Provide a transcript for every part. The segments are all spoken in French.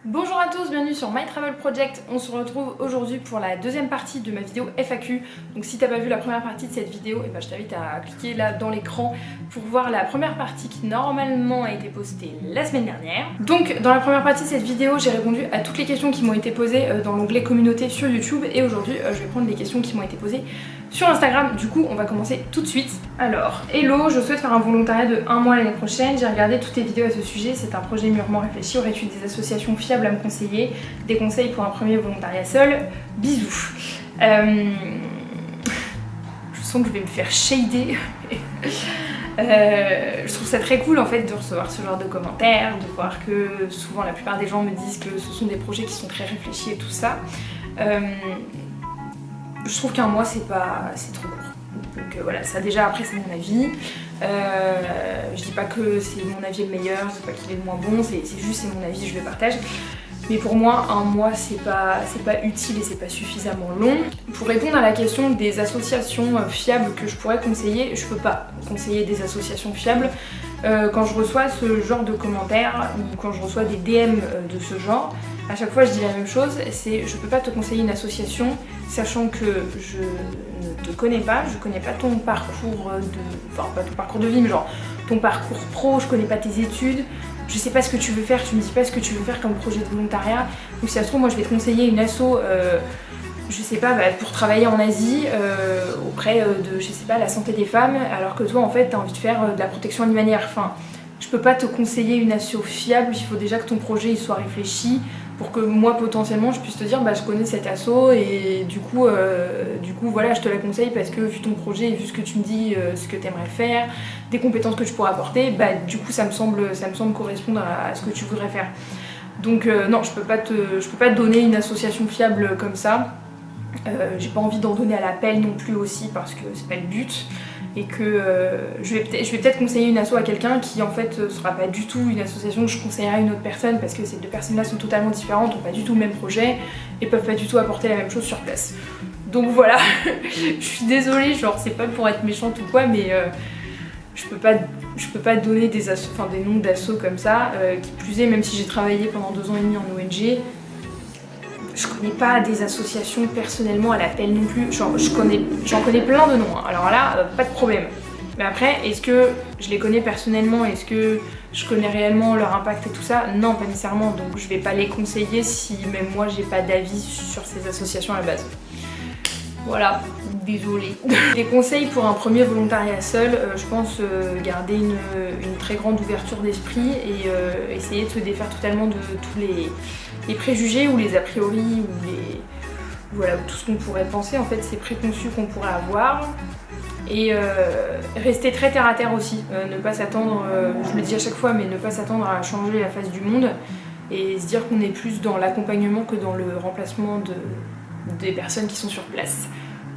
Bonjour à tous, bienvenue sur My Travel Project. On se retrouve aujourd'hui pour la deuxième partie de ma vidéo FAQ. Donc si t'as pas vu la première partie de cette vidéo, je t'invite à cliquer là dans l'écran pour voir la première partie qui normalement a été postée la semaine dernière. Donc dans la première partie de cette vidéo, j'ai répondu à toutes les questions qui m'ont été posées dans l'onglet communauté sur YouTube et aujourd'hui je vais prendre les questions qui m'ont été posées sur Instagram. Du coup on va commencer tout de suite. Alors, hello, je souhaite faire un volontariat de 1 mois l'année prochaine. J'ai regardé toutes tes vidéos à ce sujet, c'est un projet mûrement réfléchi. Aurais-tu des associations fiables à me conseiller? Des conseils pour un premier volontariat seul? Bisous. Je sens que je vais me faire shader. Je trouve ça très cool en fait de recevoir ce genre de commentaires, de voir que souvent la plupart des gens me disent que ce sont des projets qui sont très réfléchis et tout ça. Je trouve qu'un mois c'est trop court. Donc voilà, ça déjà après c'est mon avis. Je dis pas que c'est mon avis le meilleur, je dis pas qu'il est le moins bon, c'est juste c'est mon avis, je le partage. Mais pour moi, un mois c'est pas utile et c'est pas suffisamment long. Pour répondre à la question des associations fiables que je pourrais conseiller, je peux pas conseiller des associations fiables. Quand je reçois ce genre de commentaires ou quand je reçois des DM de ce genre, à chaque fois je dis la même chose, c'est je peux pas te conseiller une association sachant que je ne te connais pas, je connais pas ton parcours enfin pas ton parcours de vie mais genre ton parcours pro, je connais pas tes études, je sais pas ce que tu veux faire, tu me dis pas ce que tu veux faire comme projet de volontariat, ou si ça se trouve moi je vais te conseiller une asso je sais pas, pour travailler en Asie auprès de, je sais pas, la santé des femmes, alors que toi en fait t'as envie de faire de la protection animalière. Enfin, je peux pas te conseiller une asso fiable, il faut déjà que ton projet il soit réfléchi pour que moi potentiellement je puisse te dire je connais cette asso et du coup voilà je te la conseille parce que vu ton projet et vu ce que tu me dis, ce que t'aimerais faire, des compétences que tu pourrais apporter, du coup ça me semble correspondre à ce que tu voudrais faire. Donc non, je peux pas te donner une association fiable comme ça. J'ai pas envie d'en donner à l'appel non plus aussi parce que c'est pas le but et que je vais peut-être conseiller une asso à quelqu'un qui en fait sera pas du tout une association que je conseillerais à une autre personne parce que ces deux personnes là sont totalement différentes, ont pas du tout le même projet et peuvent pas du tout apporter la même chose sur place. Donc voilà, je suis désolée, genre c'est pas pour être méchante ou quoi mais je peux pas donner des noms d'assos comme ça, qui plus est même si j'ai travaillé pendant 2 ans et demi en ONG. Je connais pas des associations personnellement à l'appel non plus, j'en connais plein de noms, hein. Alors là, pas de problème. Mais après, est-ce que je les connais personnellement, est-ce que je connais réellement leur impact et tout ça? Non, pas nécessairement, donc je vais pas les conseiller si même moi j'ai pas d'avis sur ces associations à la base. Voilà, désolée. Les conseils pour un premier volontariat seul, je pense garder une très grande ouverture d'esprit et essayer de se défaire totalement de tous les préjugés ou les a priori ou voilà, tout ce qu'on pourrait penser, en fait, ces préconçus qu'on pourrait avoir. Et rester très terre à terre aussi, ne pas s'attendre, je le dis à chaque fois, mais ne pas s'attendre à changer la face du monde et se dire qu'on est plus dans l'accompagnement que dans le remplacement des personnes qui sont sur place.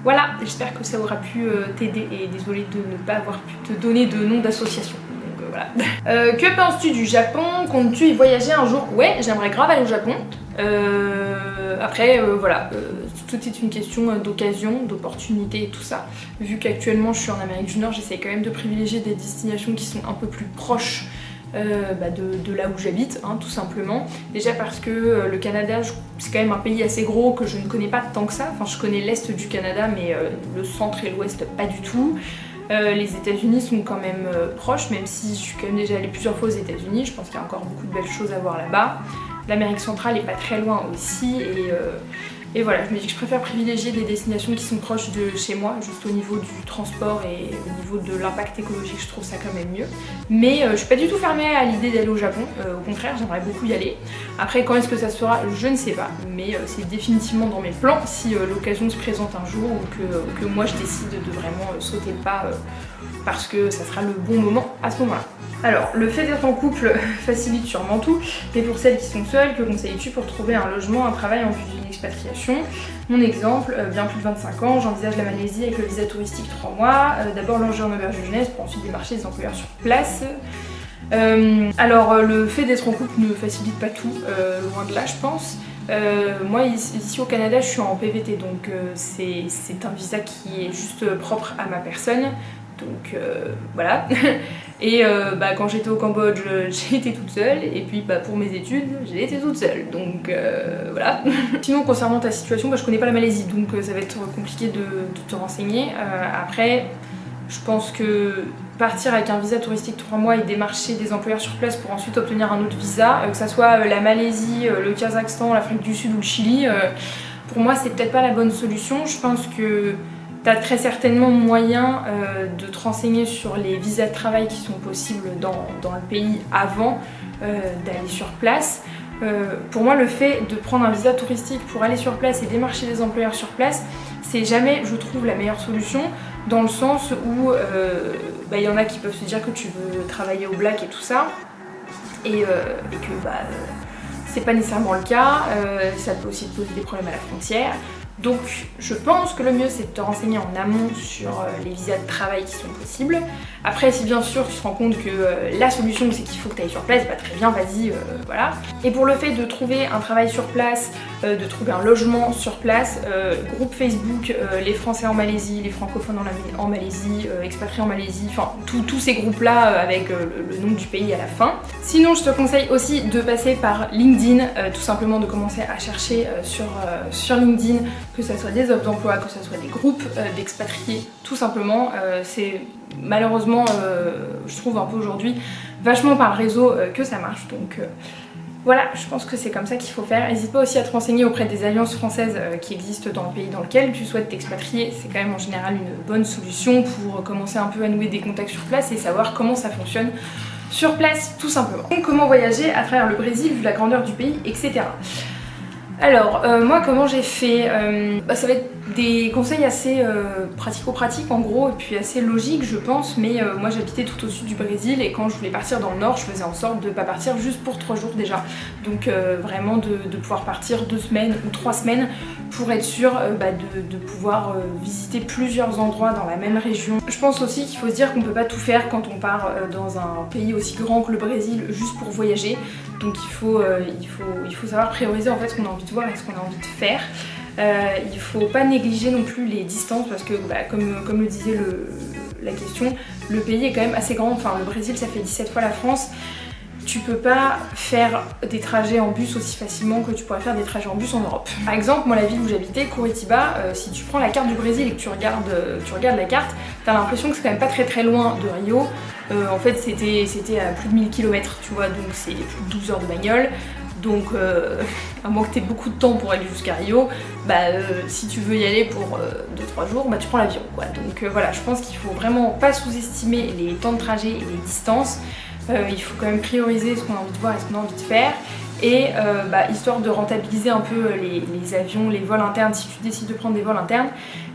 Voilà, j'espère que ça aura pu t'aider et désolée de ne pas avoir pu te donner de nom d'association. Donc voilà. Que penses-tu du Japon? Comptes-tu y voyager un jour? Ouais, j'aimerais grave aller au Japon. Après, voilà, tout est une question d'occasion, d'opportunité et tout ça. Vu qu'actuellement je suis en Amérique du Nord, j'essaie quand même de privilégier des destinations qui sont un peu plus proches de là où j'habite, hein, tout simplement. Déjà parce que le Canada, c'est quand même un pays assez gros que je ne connais pas tant que ça. Enfin, je connais l'Est du Canada, mais le centre et l'Ouest, pas du tout. Les États-Unis sont quand même proches, même si je suis quand même déjà allée plusieurs fois aux États-Unis. Je pense qu'il y a encore beaucoup de belles choses à voir là-bas. L'Amérique centrale est pas très loin aussi et voilà, je me dis que je préfère privilégier des destinations qui sont proches de chez moi, juste au niveau du transport et au niveau de l'impact écologique, je trouve ça quand même mieux. Mais je suis pas du tout fermée à l'idée d'aller au Japon, au contraire, j'aimerais beaucoup y aller. Après, quand est-ce que ça se fera, je ne sais pas, mais c'est définitivement dans mes plans si l'occasion se présente un jour ou que moi je décide de vraiment sauter le pas parce que ça sera le bon moment à ce moment-là. Alors, le fait d'être en couple facilite sûrement tout, mais pour celles qui sont seules, que conseilles-tu pour trouver un logement, un travail en vue d'une expatriation? Mon exemple, bien plus de 25 ans, j'envisage la Malaisie avec le visa touristique 3 mois, d'abord loger en auberge de jeunesse pour ensuite démarcher des employeurs sur place. Alors, le fait d'être en couple ne facilite pas tout, loin de là je pense. Moi ici au Canada je suis en PVT donc c'est un visa qui est juste propre à ma personne donc voilà Et quand j'étais au Cambodge, j'ai été toute seule, et puis pour mes études, j'ai été toute seule, donc voilà. Sinon concernant ta situation, je connais pas la Malaisie, donc ça va être compliqué de te renseigner. Après, je pense que partir avec un visa touristique 3 mois et démarcher des employeurs sur place pour ensuite obtenir un autre visa, que ça soit la Malaisie, le Kazakhstan, l'Afrique du Sud ou le Chili, pour moi c'est peut-être pas la bonne solution. Je pense que tu as très certainement moyen de te renseigner sur les visas de travail qui sont possibles dans le pays avant d'aller sur place. Pour moi, le fait de prendre un visa touristique pour aller sur place et démarcher des employeurs sur place, c'est jamais, je trouve, la meilleure solution, dans le sens où y en a qui peuvent se dire que tu veux travailler au black et tout ça, et que c'est pas nécessairement le cas, ça peut aussi te poser des problèmes à la frontière. Donc je pense que le mieux c'est de te renseigner en amont sur les visas de travail qui sont possibles. Après si bien sûr tu te rends compte que la solution c'est qu'il faut que tu ailles sur place, très bien, vas-y, voilà. Et pour le fait de trouver un travail sur place, de trouver un logement sur place, groupe Facebook, les Français en Malaisie, les francophones en Malaisie, expatriés en Malaisie, enfin tous ces groupes là avec le nom du pays à la fin. Sinon je te conseille aussi de passer par LinkedIn, tout simplement de commencer à chercher sur LinkedIn, que ça soit des offres d'emploi, que ça soit des groupes d'expatriés, tout simplement. C'est malheureusement, je trouve un peu aujourd'hui, vachement par le réseau que ça marche. Donc voilà, je pense que c'est comme ça qu'il faut faire. N'hésite pas aussi à te renseigner auprès des alliances françaises qui existent dans le pays dans lequel tu souhaites t'expatrier. C'est quand même en général une bonne solution pour commencer un peu à nouer des contacts sur place et savoir comment ça fonctionne sur place, tout simplement. Donc, comment voyager à travers le Brésil vu la grandeur du pays, etc. Alors, moi comment j'ai fait, ça va être des conseils assez pratico-pratiques en gros, et puis assez logiques je pense, mais moi j'habitais tout au sud du Brésil et quand je voulais partir dans le nord, je faisais en sorte de ne pas partir juste pour 3 jours déjà. Donc vraiment de pouvoir partir 2 semaines ou 3 semaines pour être sûr de pouvoir visiter plusieurs endroits dans la même région. Je pense aussi qu'il faut se dire qu'on peut pas tout faire quand on part dans un pays aussi grand que le Brésil juste pour voyager. Donc il faut savoir prioriser en fait ce qu'on a envie de voir et ce qu'on a envie de faire. Il faut pas négliger non plus les distances parce que comme le disait la question, le pays est quand même assez grand. Enfin le Brésil ça fait 17 fois la France. Tu peux pas faire des trajets en bus aussi facilement que tu pourrais faire des trajets en bus en Europe. Par exemple, moi la ville où j'habitais, Curitiba, si tu prends la carte du Brésil et que tu regardes la carte, t'as l'impression que c'est quand même pas très loin de Rio. En fait c'était à plus de 1000 km, tu vois, donc c'est plus de 12 heures de bagnole. Donc à moins que tu aies beaucoup de temps pour aller jusqu'à Rio, si tu veux y aller pour 2-3 jours, tu prends l'avion quoi. Donc voilà, je pense qu'il faut vraiment pas sous-estimer les temps de trajet et les distances. Il faut quand même prioriser ce qu'on a envie de voir et ce qu'on a envie de faire. Et histoire de rentabiliser un peu les avions, les vols internes, si tu décides de prendre des vols internes,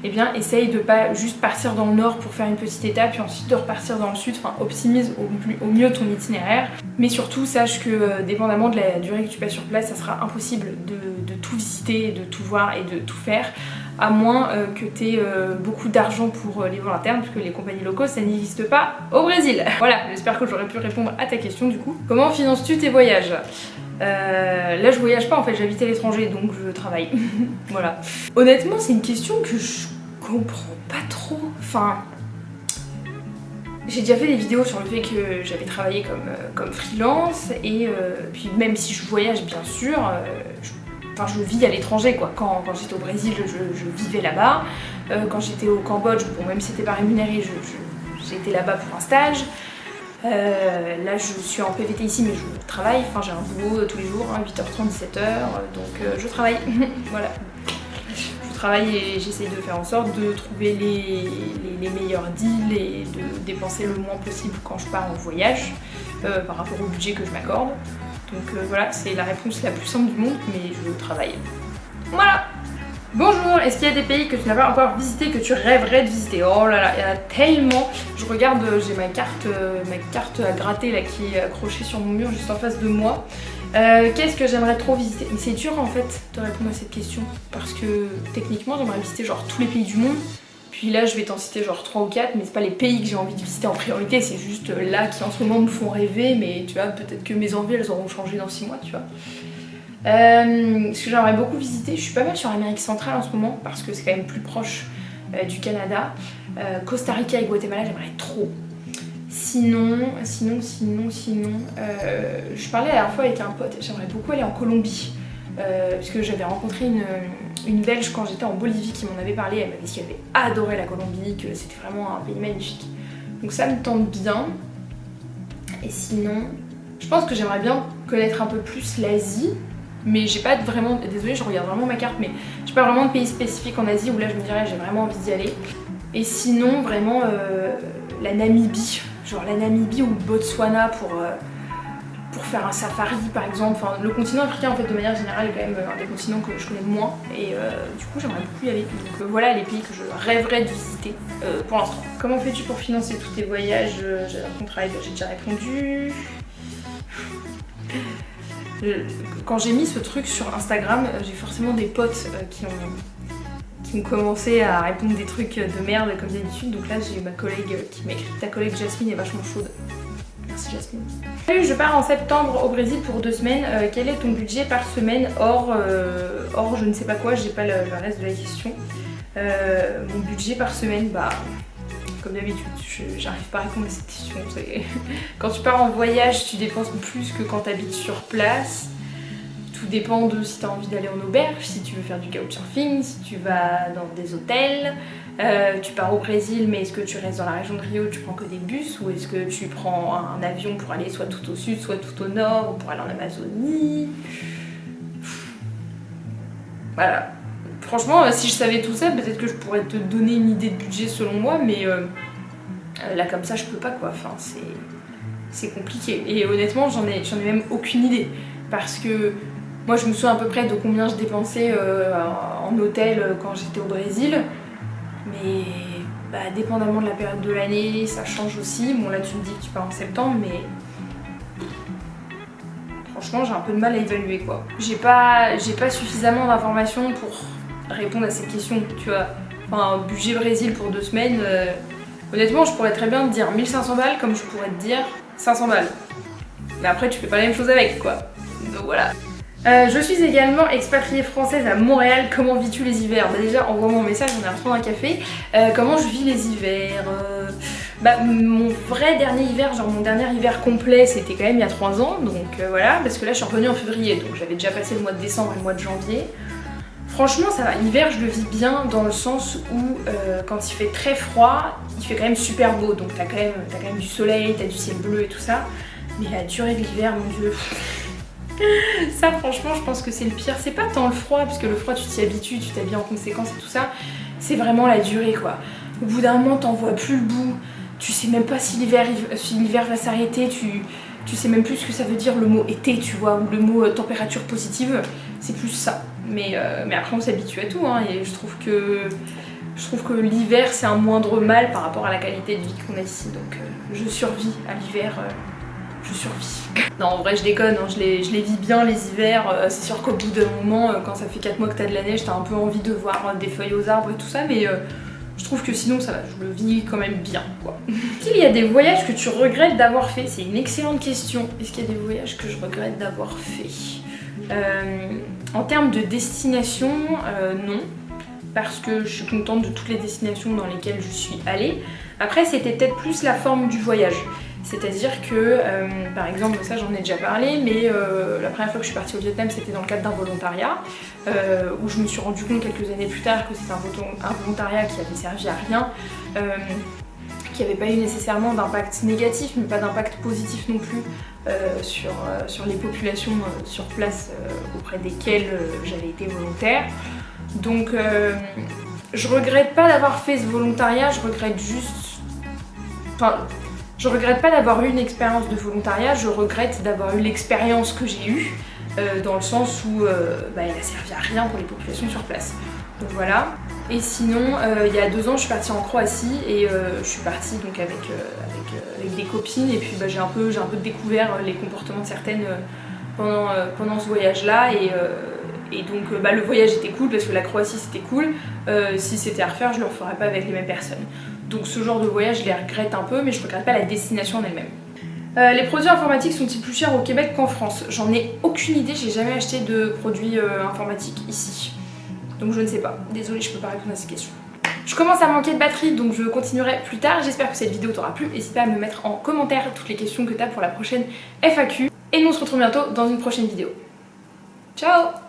eh bien essaye de pas juste partir dans le nord pour faire une petite étape et ensuite de repartir dans le sud, enfin optimise au mieux ton itinéraire. Mais surtout sache que dépendamment de la durée que tu passes sur place, ça sera impossible de tout visiter, de tout voir et de tout faire, à moins que tu aies beaucoup d'argent pour les vols internes, puisque les compagnies low cost ça n'existe pas au Brésil. Voilà, j'espère que j'aurais pu répondre à ta question du coup. Comment finances-tu tes voyages ? Là je voyage pas en fait, j'habite à l'étranger donc je travaille. Voilà. Honnêtement c'est une question que je comprends pas trop. Enfin, j'ai déjà fait des vidéos sur le fait que j'avais travaillé comme freelance et puis même si je voyage bien sûr, je vis à l'étranger quoi. Quand j'étais au Brésil je vivais là-bas. Quand j'étais au Cambodge, bon même si c'était pas rémunéré, j'étais là-bas pour un stage. Là je suis en PVT ici mais je travaille, enfin j'ai un boulot tous les jours, 8h30, 17h, donc je travaille, voilà. Je travaille et j'essaie de faire en sorte de trouver les meilleurs deals et de dépenser le moins possible quand je pars en voyage par rapport au budget que je m'accorde. Donc voilà, c'est la réponse la plus simple du monde, mais je travaille. Voilà. Bonjour, est-ce qu'il y a des pays que tu n'as pas encore visité, que tu rêverais de visiter? Oh là là, il y en a tellement. Je regarde, j'ai ma carte à gratter là qui est accrochée sur mon mur juste en face de moi. Qu'est-ce que j'aimerais trop visiter? Mais c'est dur en fait de répondre à cette question parce que techniquement j'aimerais visiter genre tous les pays du monde. Puis là je vais t'en citer genre 3 ou 4, mais c'est pas les pays que j'ai envie de visiter en priorité, c'est juste là qui en ce moment me font rêver, mais tu vois, peut-être que mes envies elles auront changé dans 6 mois, tu vois. Ce que j'aimerais beaucoup visiter, je suis pas mal sur l'Amérique centrale en ce moment parce que c'est quand même plus proche du Canada. Costa Rica et Guatemala j'aimerais trop. Sinon, je parlais la dernière fois avec un pote, j'aimerais beaucoup aller en Colombie. Parce que j'avais rencontré une Belge quand j'étais en Bolivie qui m'en avait parlé, elle m'avait dit qu'elle avait adoré la Colombie, que c'était vraiment un pays magnifique. Donc ça me tente bien. Et sinon, je pense que j'aimerais bien connaître un peu plus l'Asie, mais j'ai pas vraiment, désolée je regarde vraiment ma carte, mais j'ai pas vraiment de pays spécifique en Asie où là je me dirais j'ai vraiment envie d'y aller. Et sinon vraiment la Namibie, genre la Namibie ou le Botswana pour faire un safari par exemple. Enfin, le continent africain en fait de manière générale est quand même un des continents que je connais le moins et du coup j'aimerais beaucoup y aller. Donc voilà les pays que je rêverais de visiter pour l'instant. Comment fais-tu pour financer tous tes voyages? J'ai un contrat, j'ai déjà répondu. Quand j'ai mis ce truc sur Instagram, j'ai forcément des potes qui ont commencé à répondre des trucs de merde comme d'habitude. Donc là j'ai ma collègue qui m'a écrit « Ta collègue Jasmine est vachement chaude ». Merci Jasmine. Salut, je pars en septembre au Brésil pour 2 semaines. Quel est ton budget par semaine hors je ne sais pas quoi, j'ai pas le reste de la question. Mon budget par semaine, bah comme d'habitude, j'arrive pas à répondre à cette question. Quand tu pars en voyage, tu dépenses plus que quand tu habites sur place. Tout dépend de si tu as envie d'aller en auberge, si tu veux faire du couchsurfing, si tu vas dans des hôtels. Tu pars au Brésil, mais est-ce que tu restes dans la région de Rio, tu prends que des bus, ou est-ce que tu prends un avion pour aller soit tout au sud, soit tout au nord, ou pour aller en Amazonie? Voilà. Franchement, si je savais tout ça, peut-être que je pourrais te donner une idée de budget selon moi, mais là comme ça je peux pas quoi, enfin c'est compliqué. Et honnêtement j'en ai même aucune idée, parce que moi je me souviens à peu près de combien je dépensais en hôtel quand j'étais au Brésil, mais bah, dépendamment de la période de l'année ça change aussi. Bon là tu me dis que tu pars en septembre, mais franchement j'ai un peu de mal à évaluer quoi. J'ai pas suffisamment d'informations pour répondre à cette question, tu vois. Enfin, budget Brésil pour 2 semaines, honnêtement je pourrais très bien te dire 1500 balles comme je pourrais te dire 500 balles. Mais après tu fais pas la même chose avec quoi. Donc voilà. Je suis également expatriée française à Montréal. Comment vis-tu les hivers? Bah déjà envoie-moi un message, on est à reprendre un café. Comment je vis les hivers? Bah mon vrai dernier hiver, genre mon dernier hiver complet, c'était quand même il y a 3 ans. Donc voilà, parce que là je suis revenue en février, donc j'avais déjà passé le mois de décembre et le mois de janvier. Franchement ça va, l'hiver je le vis bien dans le sens où quand il fait très froid, il fait quand même super beau. Donc t'as quand même du soleil, t'as du ciel bleu et tout ça. Mais la durée de l'hiver, mon dieu, ça franchement je pense que c'est le pire. C'est pas tant le froid, parce que le froid tu t'y habitues, tu t'habilles en conséquence et tout ça. C'est vraiment la durée quoi. Au bout d'un moment t'en vois plus le bout. Tu sais même pas si l'hiver va s'arrêter, tu sais même plus ce que ça veut dire le mot été, tu vois, ou le mot température positive. C'est plus ça. Mais après on s'habitue à tout hein, et je trouve que l'hiver c'est un moindre mal par rapport à la qualité de vie qu'on a ici. Donc je survis à l'hiver, je survis. Non en vrai je déconne, hein, je les vis bien les hivers. C'est sûr qu'au bout d'un moment, quand ça fait 4 mois que t'as de la neige, t'as un peu envie de voir des feuilles aux arbres et tout ça, mais je trouve que sinon ça va, je le vis quand même bien quoi. Est-ce qu'il y a des voyages que tu regrettes d'avoir fait? C'est une excellente question. Est-ce qu'il y a des voyages que je regrette d'avoir fait? En termes de destination, non, parce que je suis contente de toutes les destinations dans lesquelles je suis allée. Après c'était peut-être plus la forme du voyage. C'est-à-dire que, par exemple, ça j'en ai déjà parlé, mais la première fois que je suis partie au Vietnam c'était dans le cadre d'un volontariat, où je me suis rendu compte quelques années plus tard que c'était un volontariat qui avait servi à rien, qui n'avait pas eu nécessairement d'impact négatif, mais pas d'impact positif non plus sur les populations sur place auprès desquelles j'avais été volontaire. Donc je regrette pas d'avoir fait ce volontariat, je regrette juste... Enfin, je regrette pas d'avoir eu une expérience de volontariat, je regrette d'avoir eu l'expérience que j'ai eue, dans le sens où elle a servi à rien pour les populations sur place. Donc voilà. Et sinon, il y a 2 ans, je suis partie en Croatie et je suis partie donc avec des copines et puis j'ai un peu découvert les comportements de certaines pendant ce voyage-là et donc le voyage était cool parce que la Croatie c'était cool. Si c'était à refaire, je le referais pas avec les mêmes personnes. Donc ce genre de voyage, je les regrette un peu, mais je regrette pas la destination en elle-même. Les produits informatiques sont-ils plus chers au Québec qu'en France? J'en ai aucune idée, j'ai jamais acheté de produits informatiques ici. Donc je ne sais pas. Désolée, je peux pas répondre à ces questions. Je commence à manquer de batterie donc je continuerai plus tard. J'espère que cette vidéo t'aura plu. N'hésite pas à me mettre en commentaire toutes les questions que tu as pour la prochaine FAQ. Et nous on se retrouve bientôt dans une prochaine vidéo. Ciao!